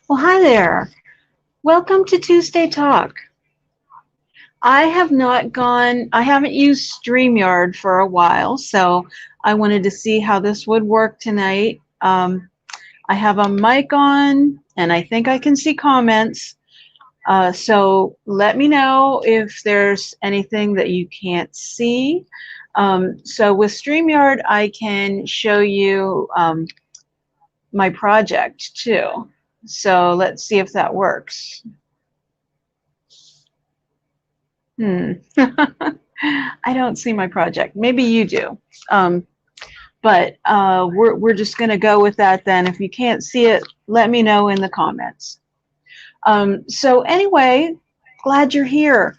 Well, hi there. Welcome to Tuesday Talk. I haven't used StreamYard for a while, so I wanted to see how this would work tonight. I have a mic on, and I think I can see comments. So let me know if there's anything that you can't see. So with StreamYard, I can show you my project too. So let's see if that works. Hmm. I don't see my project. Maybe you do. But we're just going to go with that then. If you can't see it, let me know in the comments. So anyway, glad you're here.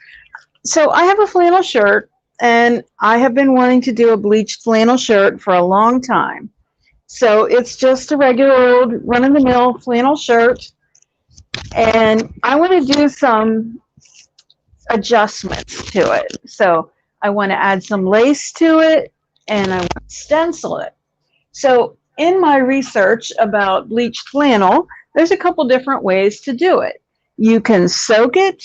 So I have a flannel shirt, and I have been wanting to do a bleached flannel shirt for a long time. So it's just a regular old run-of-the-mill flannel shirt, and I want to do some adjustments to it. So I want to add some lace to it, and I want to stencil it. So in my research about bleached flannel, there's a couple different ways to do it. You can soak it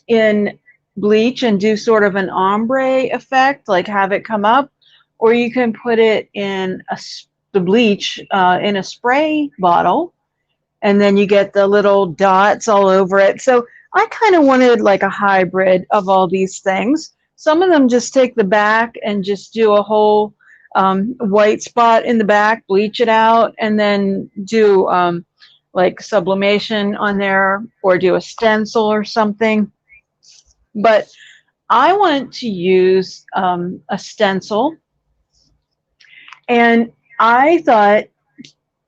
in bleach and do sort of an ombre effect, like have it come up, or you can put it in the bleach in a spray bottle, and then you get the little dots all over it. So I kind of wanted like a hybrid of all these things. Some of them just take the back and just do a whole white spot in the back, bleach it out, and then do like sublimation on there or do a stencil or something. But I want to use a stencil, and I thought,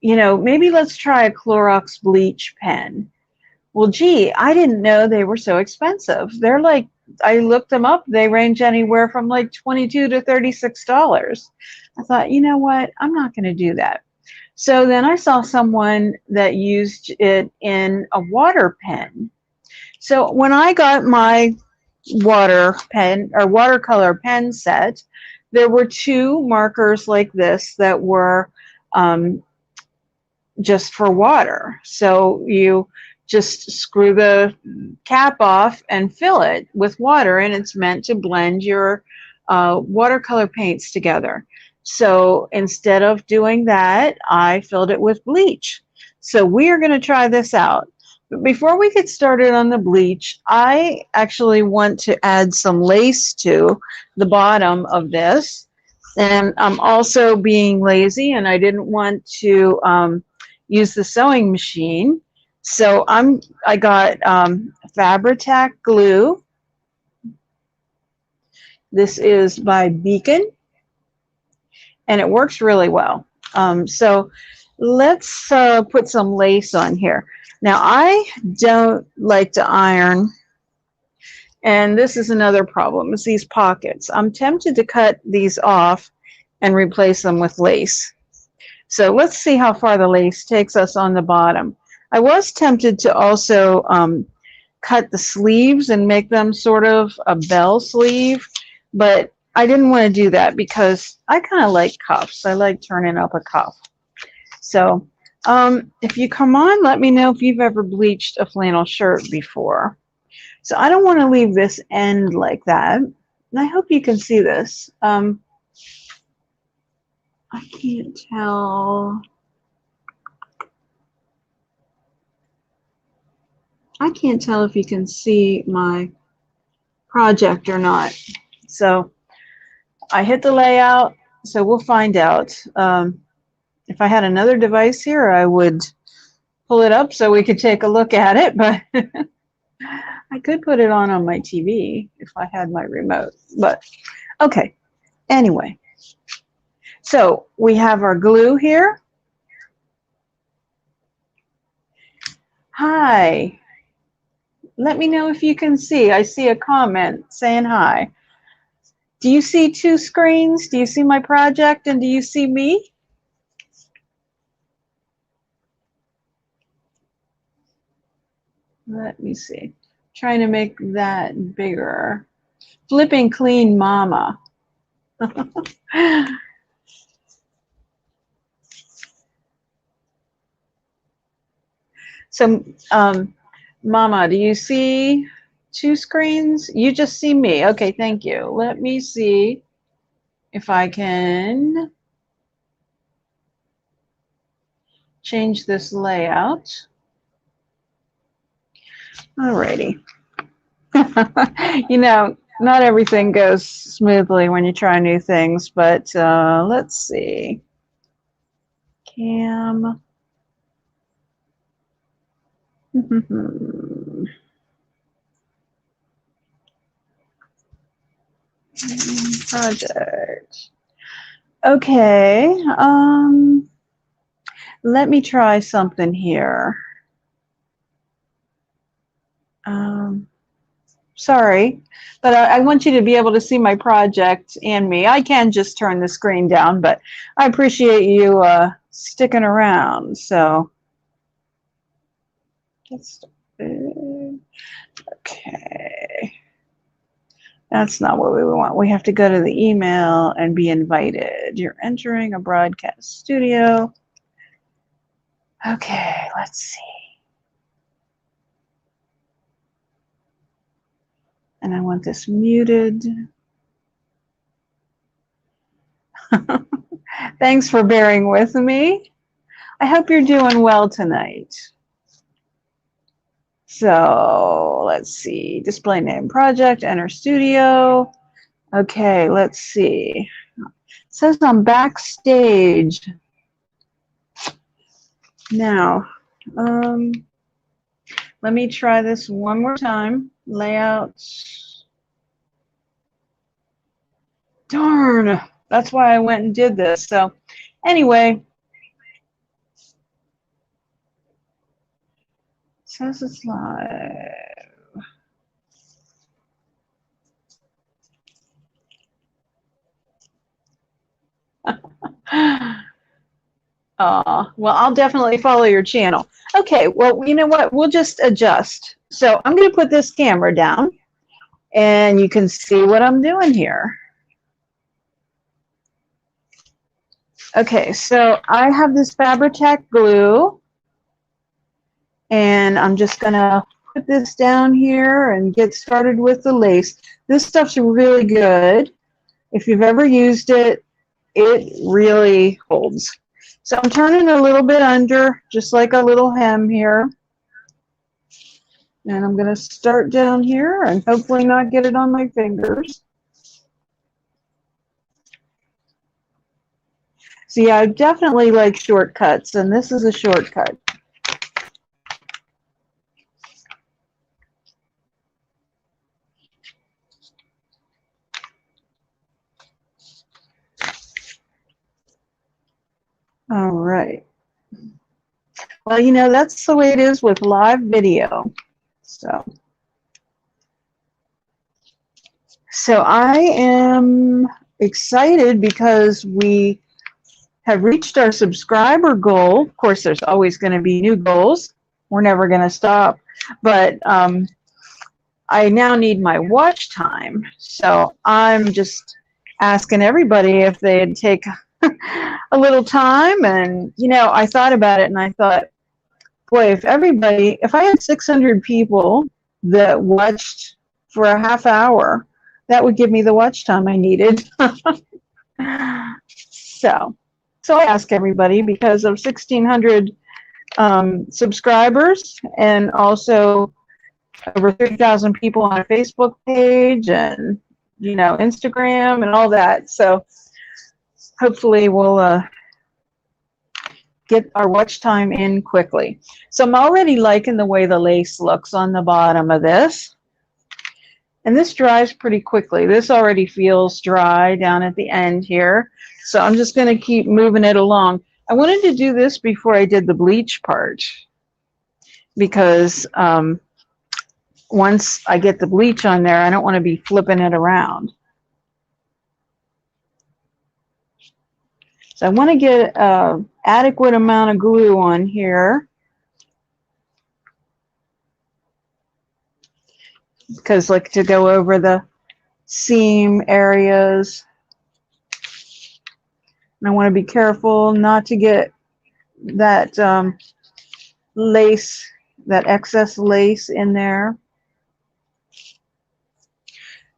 maybe let's try a Clorox bleach pen. Well, gee, I didn't know they were so expensive. They're like, I looked them up, they range anywhere from like $22 to $36. I thought, you know what, I'm not going to do that. So then I saw someone that used it in a water pen. So when I got my water pen or watercolor pen set, there were two markers like this that were just for water. So you just screw the cap off and fill it with water, and it's meant to blend your watercolor paints together. So instead of doing that, I filled it with bleach. So we are going to try this out. But before we get started on the bleach, I actually want to add some lace to the bottom of this. And I'm also being lazy, and I didn't want to use the sewing machine. So I got Fabri-Tac glue. This is by Beacon, and it works really well. So let's put some lace on here. Now, I don't like to iron, and this is another problem, is these pockets. I'm tempted to cut these off and replace them with lace. So let's see how far the lace takes us on the bottom. I was tempted to also cut the sleeves and make them sort of a bell sleeve, but I didn't want to do that because I kind of like cuffs. I like turning up a cuff. So if you come on, let me know if you've ever bleached a flannel shirt before. So I don't want to leave this end like that. And I hope you can see this. I can't tell. I can't tell if you can see my project or not. So I hit the layout, so we'll find out. If I had another device here, I would pull it up so we could take a look at it, but I could put it on my TV if I had my remote. But okay, anyway. So we have our glue here. Hi. Let me know if you can see. I see a comment saying hi. Do you see two screens? Do you see my project and do you see me? Let me see. Trying to make that bigger. Flipping clean mama. So, Mama, do you see two screens? You just see me. Okay, thank you. Let me see if I can change this layout. Alrighty. You know, not everything goes smoothly when you try new things, but let's see. Cam. Project. Okay. Let me try something here. Sorry, but I want you to be able to see my project and me. I can just turn the screen down, but I appreciate you sticking around. So, okay. That's not what we want. We have to go to the email and be invited. You're entering a broadcast studio. Okay, let's see. And I want this muted. Thanks for bearing with me. I hope you're doing well tonight. So let's see. Display name project, enter studio. Okay, let's see. It says I'm backstage. Now, let me try this one more time. Layout. Darn, that's why I went and did this. So anyway, it says it's live. Well, I'll definitely follow your channel. Okay, well, you know what? We'll just adjust. So I'm going to put this camera down, and you can see what I'm doing here. Okay, so I have this Fabri-Tac glue, and I'm just going to put this down here and get started with the lace. This stuff's really good. If you've ever used it, it really holds. So I'm turning a little bit under, just like a little hem here. And I'm going to start down here and hopefully not get it on my fingers. See, I definitely like shortcuts, and this is a shortcut. All right. Well, you know, that's the way it is with live video. So I am excited because we have reached our subscriber goal. Of course, there's always going to be new goals. We're never going to stop. But I now need my watch time. So I'm just asking everybody if they'd take a little time. And, you know, I thought about it and I thought, boy, if I had 600 people that watched for a half hour, that would give me the watch time I needed. So I ask everybody because of 1,600 subscribers and also over 30,000 people on a Facebook page and, you know, Instagram and all that. So hopefully we'll get our watch time in quickly. So I'm already liking the way the lace looks on the bottom of this. And this dries pretty quickly. This already feels dry down at the end here. So I'm just going to keep moving it along. I wanted to do this before I did the bleach part because once I get the bleach on there, I don't want to be flipping it around. So I want to get an adequate amount of glue on here because like to go over the seam areas. And I want to be careful not to get that lace that excess lace in there.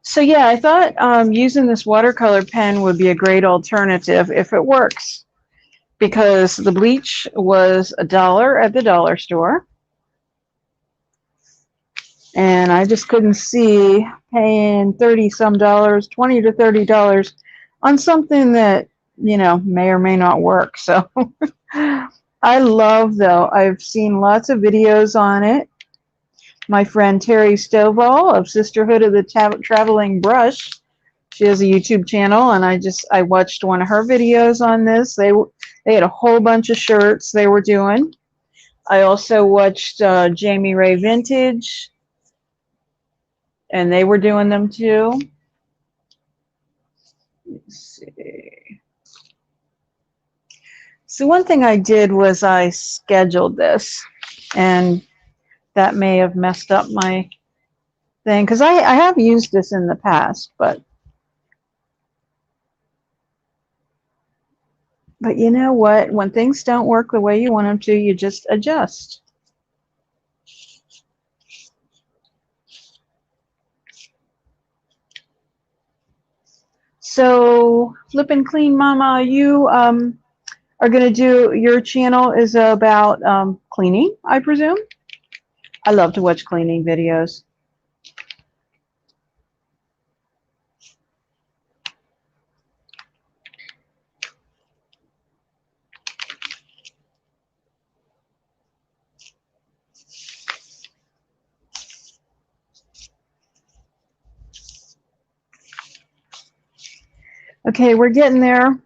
So yeah, I thought using this watercolor pen would be a great alternative if it works, because the bleach was $1 at the dollar store, and I just couldn't see paying 30 some dollars, $20 to $30 on something that, you know, may or may not work. So I love, though, I've seen lots of videos on it. My friend Terry Stovall of Sisterhood of the Traveling Brush, she has a YouTube channel, and I watched one of her videos on this. They had a whole bunch of shirts they were doing. I also watched Jamie Ray Vintage, and they were doing them too. Let's see. So one thing I did was I scheduled this, and that may have messed up my thing, because I have used this in the past, but you know what? When things don't work the way you want them to, you just adjust. So, Flip and Clean Mama, you are going to do, your channel is about cleaning, I presume? I love to watch cleaning videos. Okay, we're getting there.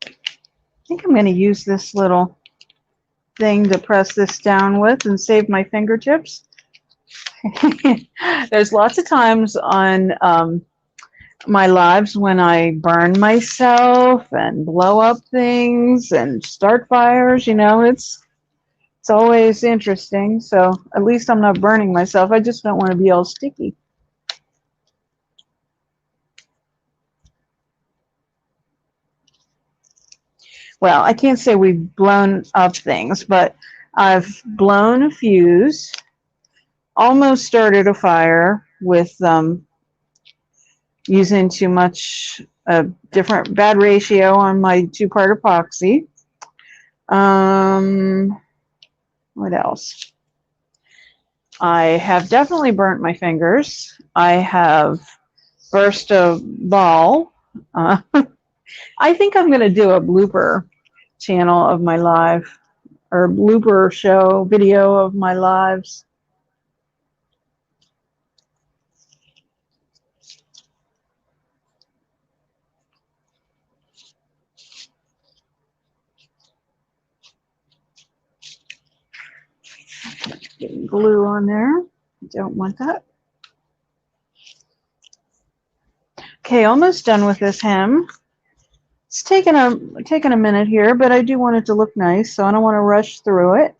I think I'm going to use this little thing to press this down with and save my fingertips. There's lots of times on my lives when I burn myself and blow up things and start fires. You know, it's always interesting. So at least I'm not burning myself. I just don't want to be all sticky. Well, I can't say we've blown up things, but I've blown a fuse, almost started a fire with using too much different bad ratio on my 2-part epoxy. What else? I have definitely burnt my fingers. I have burst a ball. I think I'm going to do a blooper channel of my live, or blooper show video of my lives. Getting glue on there. Don't want that. Okay, almost done with this hem. It's taking a minute here, but I do want it to look nice, so I don't want to rush through it.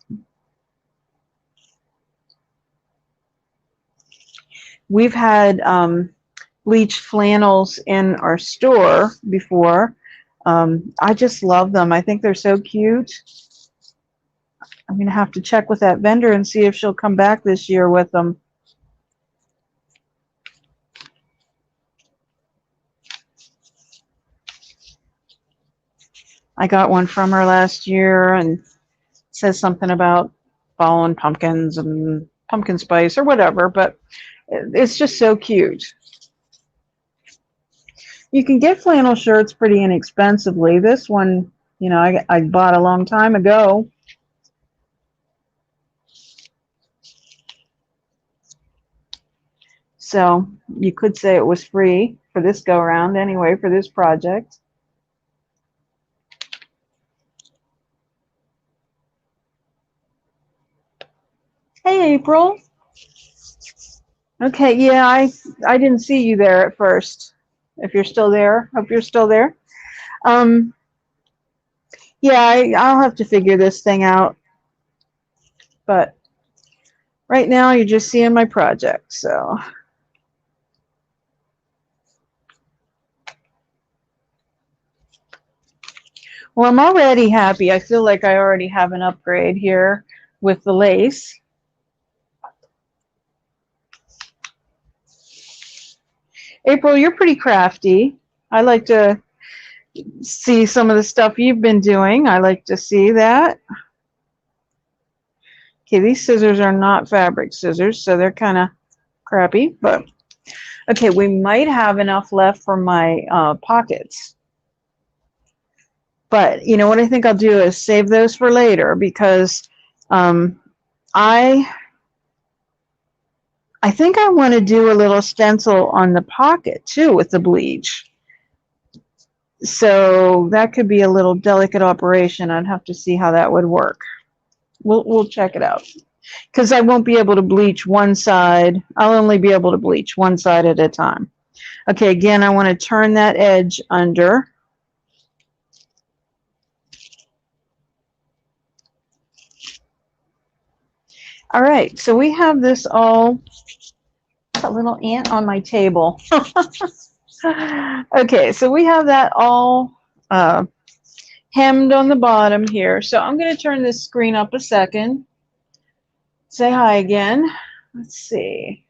We've had bleached flannels in our store before. I just love them. I think they're so cute. I'm going to have to check with that vendor and see if she'll come back this year with them. I got one from her last year, and it says something about fallen pumpkins and pumpkin spice or whatever, but it's just so cute. You can get flannel shirts pretty inexpensively. This one, you know, I bought a long time ago. So you could say it was free for this go around anyway, for this project. Hey, April. Okay, yeah, I didn't see you there at first. If you're still there, hope you're still there. Yeah, I'll have to figure this thing out. But right now, you're just seeing my project, so. Well, I'm already happy. I feel like I already have an upgrade here with the lace. April, you're pretty crafty. I like to see some of the stuff you've been doing. I like to see that. Okay, these scissors are not fabric scissors, so they're kind of crappy, but okay, we might have enough left for my pockets. But you know what I think I'll do is save those for later, because I think I want to do a little stencil on the pocket too with the bleach. So that could be a little delicate operation. I'd have to see how that would work. We'll check it out, because I won't be able to bleach one side. I'll only be able to bleach one side at a time. Okay, again, I want to turn that edge under. All right, so we have this all, a little ant on my table. Okay, so we have that all hemmed on the bottom here. So I'm going to turn this screen up a second. Say hi again. Let's see.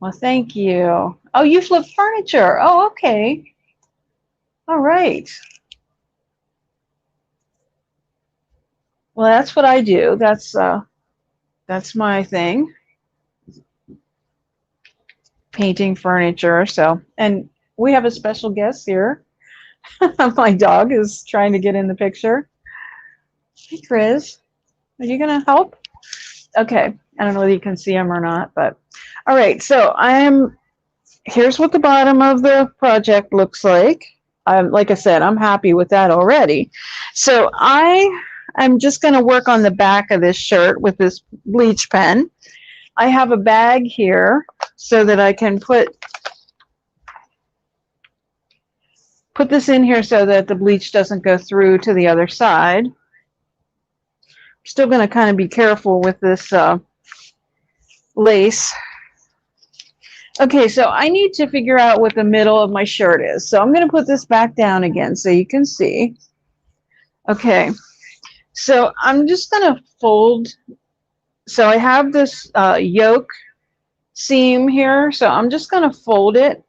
Well, thank you. Oh, you flip furniture. Oh, okay. All right. Well, that's what I do. That's my thing. Painting furniture. So, and we have a special guest here. My dog is trying to get in the picture. Hey, Chris, are you going to help? Okay. I don't know whether you can see him or not, but all right. So here's what the bottom of the project looks like. Like I said, I'm happy with that already. So I'm just going to work on the back of this shirt with this bleach pen. I have a bag here so that I can put this in here so that the bleach doesn't go through to the other side. I'm still going to kind of be careful with this lace. Okay, so I need to figure out what the middle of my shirt is. So I'm going to put this back down again so you can see. Okay, so I'm just going to fold. So I have this yoke seam here, so I'm just going to fold it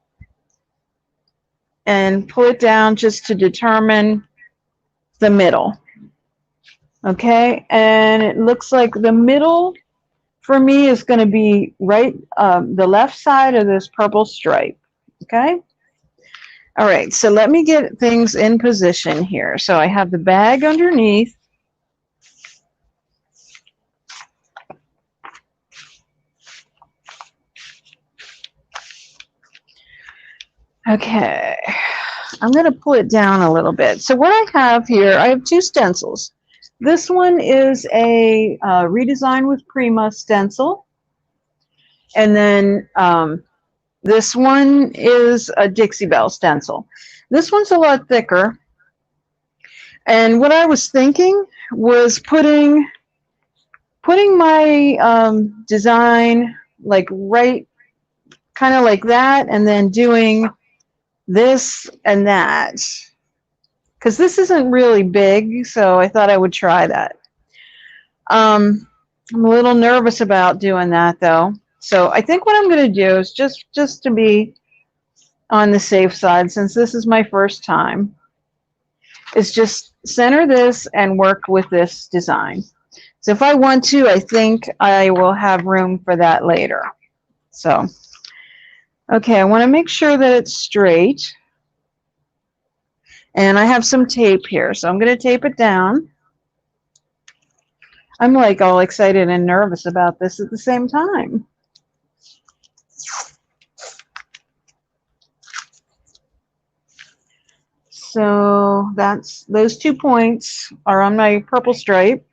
and pull it down just to determine the middle. Okay, and it looks like the middle for me is going to be right the left side of this purple stripe. Okay. All right, so let me get things in position here. So I have the bag underneath. Okay, I'm going to pull it down a little bit. So what I have here, I have two stencils. This one is a redesign with Prima stencil. And then this one is a Dixie Belle stencil. This one's a lot thicker. And what I was thinking was putting my design like right kind of like that, and then doing this and that, because this isn't really big, so I thought I would try that. I'm a little nervous about doing that though, so I think what I'm going to do is just to be on the safe side, since this is my first time, is just center this and work with this design. So if I want to, I think I will have room for that later. So, okay, I want to make sure that it's straight. And I have some tape here, so I'm going to tape it down. I'm like all excited and nervous about this at the same time. So those 2 points are on my purple stripe,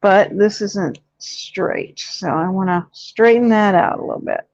but this isn't straight, so I want to straighten that out a little bit.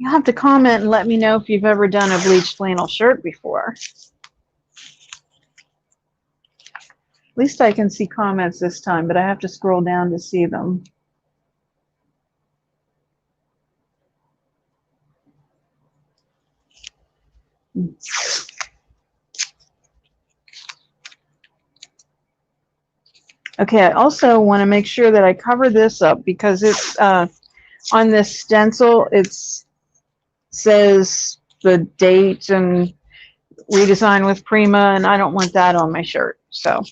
You'll have to comment and let me know if you've ever done a bleached flannel shirt before. At least I can see comments this time, but I have to scroll down to see them. Okay, I also want to make sure that I cover this up because it's on this stencil, it says the date and redesign with Prima, and I don't want that on my shirt. So,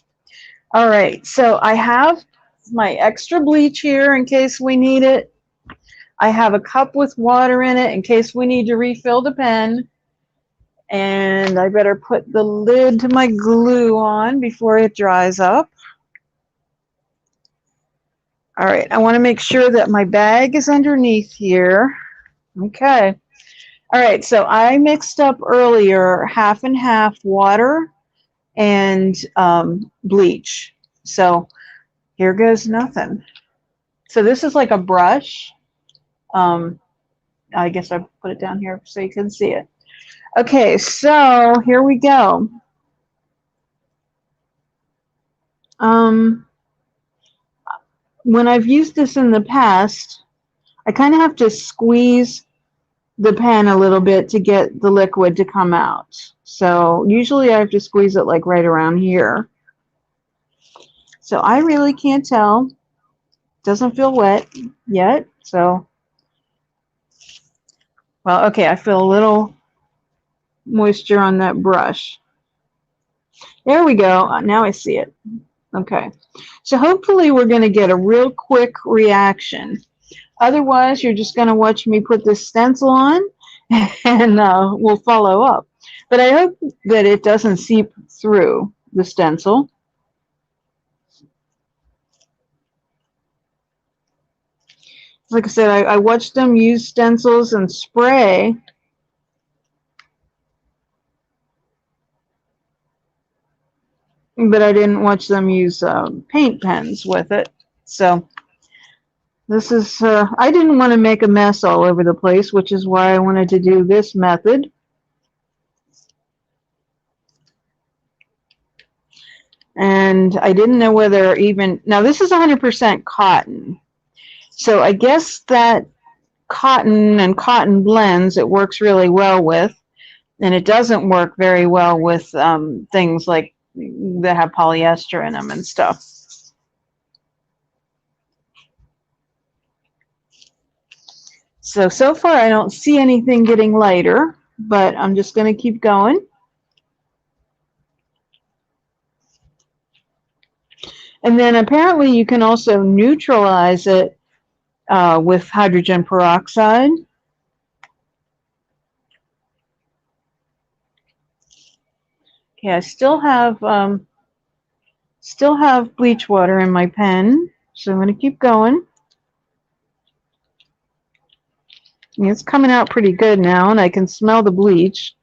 all right, so I have my extra bleach here in case we need it. I have a cup with water in it in case we need to refill the pen. And I better put the lid to my glue on before it dries up. All right, I want to make sure that my bag is underneath here. Okay. All right, so I mixed up earlier half and half water and bleach. So here goes nothing. So this is like a brush. I guess I put it down here so you can see it. Okay, so here we go. When I've used this in the past, I kind of have to squeeze the pen a little bit to get the liquid to come out. So usually I have to squeeze it like right around here. So I really can't tell. Doesn't feel wet yet. So, well, okay, I feel a little moisture on that brush. There we go. Now I see it. Okay. So hopefully we're going to get a real quick reaction. Otherwise, you're just going to watch me put this stencil on and we'll follow up. But I hope that it doesn't seep through the stencil. Like I said, I watched them use stencils and spray. But I didn't watch them use paint pens with it. So this is, I didn't want to make a mess all over the place, which is why I wanted to do this method. And I didn't know whether even, now this is 100% cotton. So I guess that cotton and cotton blends it works really well with, and it doesn't work very well with things like that have polyester in them and stuff. So far I don't see anything getting lighter, but I'm just going to keep going. And then apparently you can also neutralize it with hydrogen peroxide. Okay, I still have bleach water in my pen, so I'm going to keep going. And it's coming out pretty good now, and I can smell the bleach.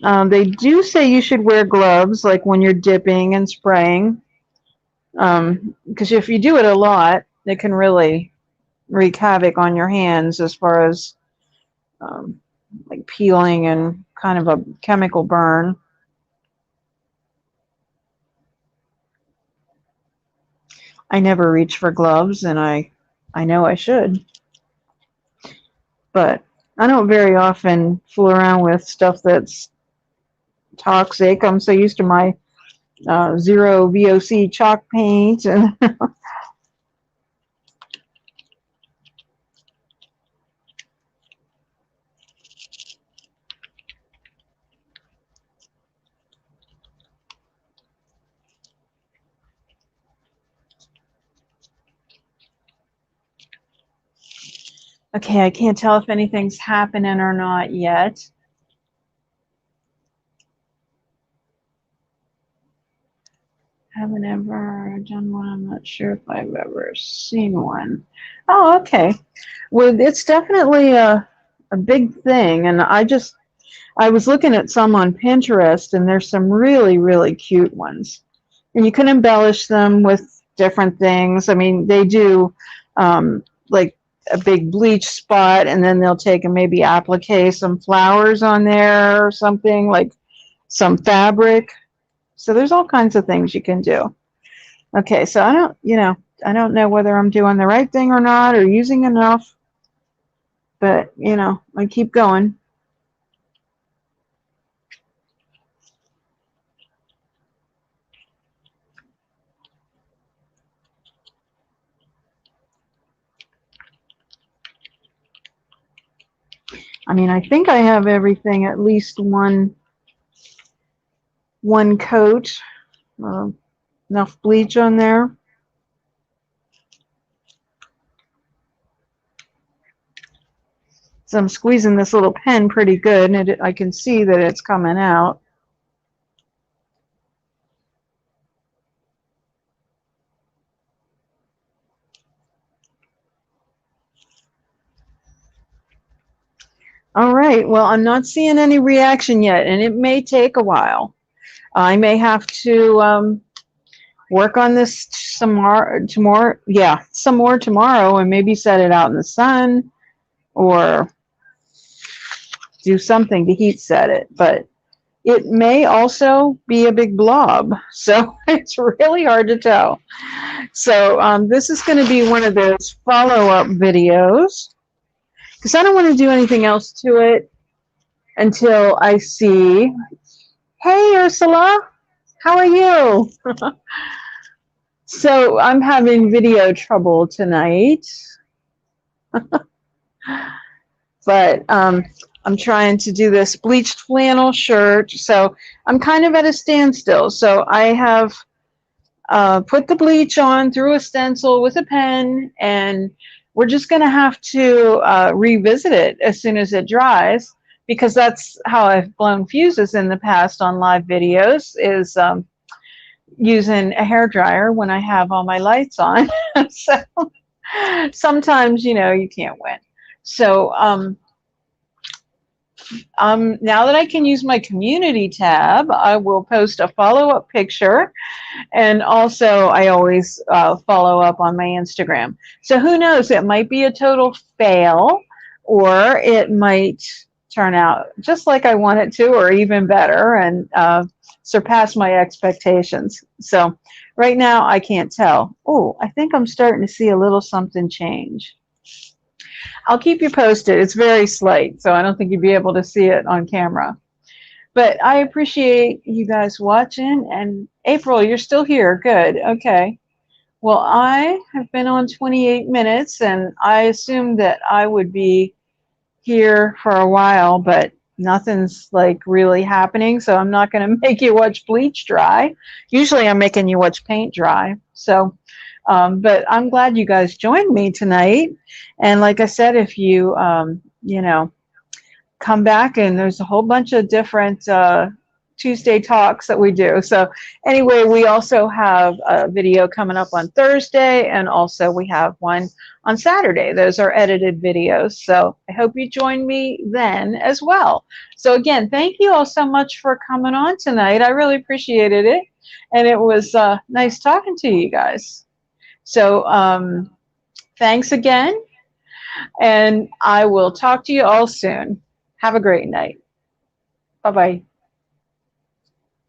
They do say you should wear gloves, like when you're dipping and spraying, because if you do it a lot, it can really wreak havoc on your hands as far as like peeling and kind of a chemical burn. I never reach for gloves, and I know I should, but I don't very often fool around with stuff that's toxic. I'm so used to my zero VOC chalk paint and okay, I can't tell if anything's happening or not yet. Haven't ever done one. I'm not sure if I've ever seen one. Oh, okay. Well, it's definitely a big thing, and I was looking at some on Pinterest, and there's some really, really cute ones. And you can embellish them with different things. I mean, they do like a big bleach spot, and then they'll take and maybe applique some flowers on there or something, like some fabric. So there's all kinds of things you can do. Okay, so I don't know whether I'm doing the right thing or not, or using enough, but I keep going. I mean, I think I have everything, at least one coat, enough bleach on there. So I'm squeezing this little pen pretty good, and I can see that it's coming out. All right, well, I'm not seeing any reaction yet, and it may take a while. I may have to work on this some more tomorrow, and maybe set it out in the sun or do something to heat set it. But it may also be a big blob, so it's really hard to tell. So this is going to be one of those follow-up videos, because I don't want to do anything else to it until I see. Hey, Ursula, how are you? So I'm having video trouble tonight, but I'm trying to do this bleached flannel shirt, so I'm kind of at a standstill. So I have put the bleach on through a stencil with a pen, and we're just going to have to revisit it as soon as it dries, because that's how I've blown fuses in the past on live videos, is using a hairdryer when I have all my lights on. So sometimes, you can't win. So now that I can use my community tab, I will post a follow-up picture, and also I always follow up on my Instagram. So who knows, it might be a total fail, or it might turn out just like I want it to, or even better, and surpass my expectations. So right now I can't tell. Oh, I think I'm starting to see a little something change. I'll keep you posted. It's very slight, so I don't think you'd be able to see it on camera. But I appreciate you guys watching. And April, you're still here. Good. Okay. Well, I have been on 28 minutes, and I assumed that I would be here for a while, but nothing's like really happening, so I'm not going to make you watch bleach dry. Usually I'm making you watch paint dry. So but I'm glad you guys joined me tonight. And like I said, if you come back, and there's a whole bunch of different Tuesday talks that we do. So anyway, we also have a video coming up on Thursday, and also we have one on Saturday. Those are edited videos. So I hope you join me then as well. So again, thank you all so much for coming on tonight. I really appreciated it. And it was nice talking to you guys. So thanks again. And I will talk to you all soon. Have a great night. Bye-bye.